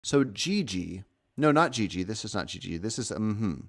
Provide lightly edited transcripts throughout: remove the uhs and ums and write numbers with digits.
So Gigi, no, not Gigi. This is not Gigi. This is mmhmm.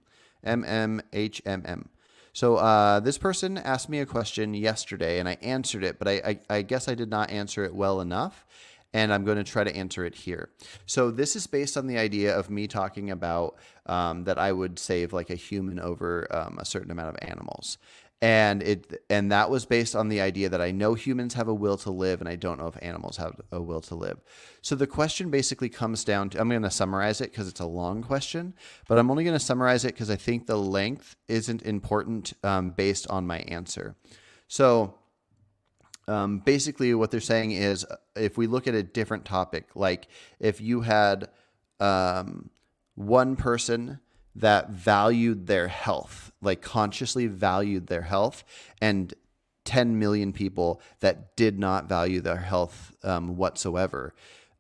So this person asked me a question yesterday, and I answered it, but I guess I did not answer it well enough, and I'm going to try to answer it here. So this is based on the idea of me talking about that I would save like a human over a certain amount of animals. And that was based on the idea that I know humans have a will to live, and I don't know if animals have a will to live. So the question basically comes down to, I'm going to summarize it because it's a long question, but I'm only going to summarize it because I think the length isn't important based on my answer. So basically what they're saying is, if we look at a different topic, like if you had one person that valued their health, like consciously valued their health, and 10 million people that did not value their health whatsoever.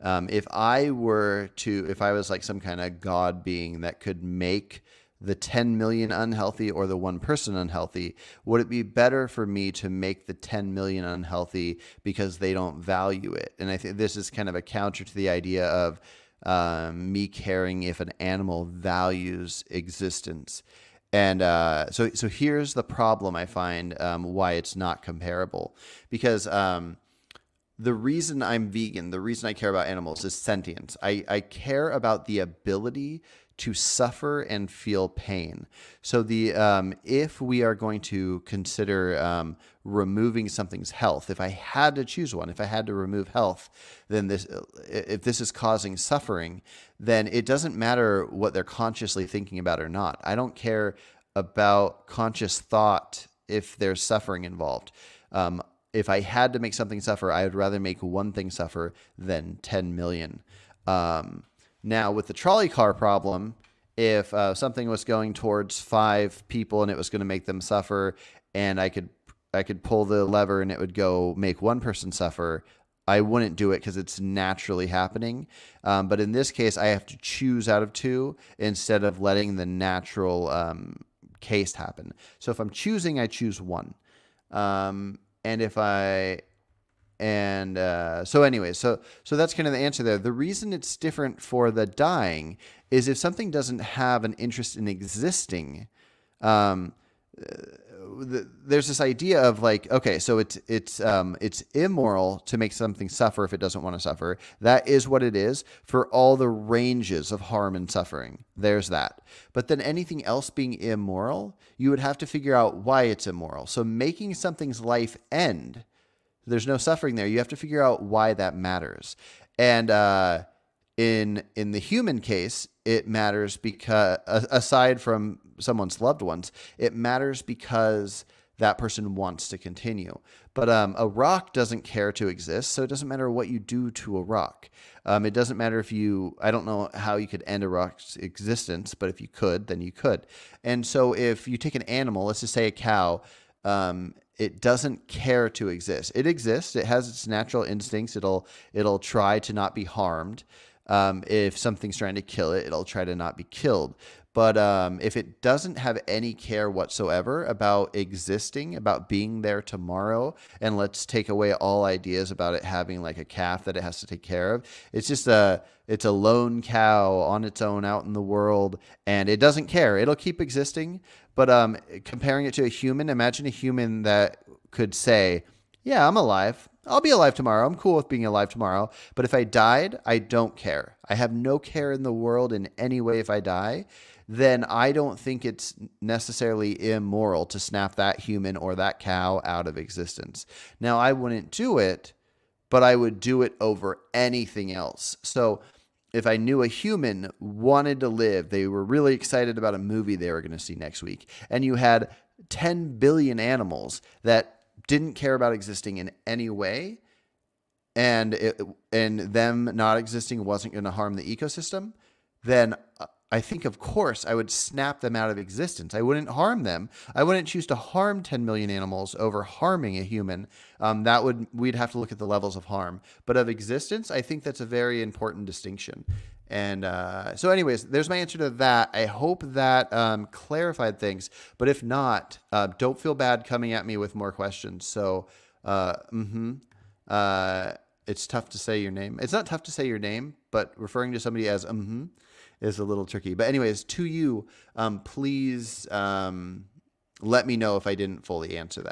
If I was like some kind of God being that could make the 10 million unhealthy or the one person unhealthy, would it be better for me to make the 10 million unhealthy because they don't value it? And I think this is kind of a counter to the idea of me caring if an animal values existence. And so here's the problem I find why it's not comparable. Because the reason I'm vegan, the reason I care about animals is sentience. I care about the ability to suffer and feel pain. So if we are going to consider removing something's health, if I had to choose one, if I had to remove health, then if this is causing suffering, then it doesn't matter what they're consciously thinking about or not. I don't care about conscious thought if there's suffering involved. If I had to make something suffer, I would rather make one thing suffer than 10 million. Now, with the trolley car problem, if something was going towards 5 people and it was going to make them suffer, and I could pull the lever and it would go make one person suffer, I wouldn't do it because it's naturally happening. But in this case, I have to choose out of 2 instead of letting the natural case happen. So if I'm choosing, I choose 1. So anyways, so that's kind of the answer there. The reason it's different for the dying is if something doesn't have an interest in existing, there's this idea of like, okay, so it's immoral to make something suffer if it doesn't want to suffer. That is what it is for all the ranges of harm and suffering. There's that. But then anything else being immoral, you would have to figure out why it's immoral. So making something's life end, there's no suffering there. You have to figure out why that matters. And in the human case, it matters because, aside from someone's loved ones, it matters because that person wants to continue. But a rock doesn't care to exist, so it doesn't matter what you do to a rock. It doesn't matter if I don't know how you could end a rock's existence, but if you could, then you could. And so if you take an animal, let's just say a cow, it doesn't care to exist. It exists. It has its natural instincts. It'll try to not be harmed. If something's trying to kill it, it'll try to not be killed. But if it doesn't have any care whatsoever about existing, about being there tomorrow, and let's take away all ideas about it having like a calf that it has to take care of, it's a lone cow on its own out in the world, and it doesn't care. It'll keep existing. But comparing it to a human, imagine a human that could say, yeah, I'm alive. I'll be alive tomorrow. I'm cool with being alive tomorrow. But if I died, I don't care. I have no care in the world in any way if I die. Then I don't think it's necessarily immoral to snap that human or that cow out of existence. Now, I wouldn't do it, but I would do it over anything else. So if I knew a human wanted to live, they were really excited about a movie they were going to see next week, and you had 10 billion animals that didn't care about existing in any way, and them not existing wasn't going to harm the ecosystem, then I think, of course, I would snap them out of existence. I wouldn't harm them. I wouldn't choose to harm 10 million animals over harming a human. We'd have to look at the levels of harm. But of existence, I think that's a very important distinction. And so anyways, there's my answer to that. I hope that clarified things. But if not, don't feel bad coming at me with more questions. So, it's it's tough to say your name. It's not tough to say your name, but referring to somebody as mmhmm is a little tricky. But anyways, to you, please let me know if I didn't fully answer that.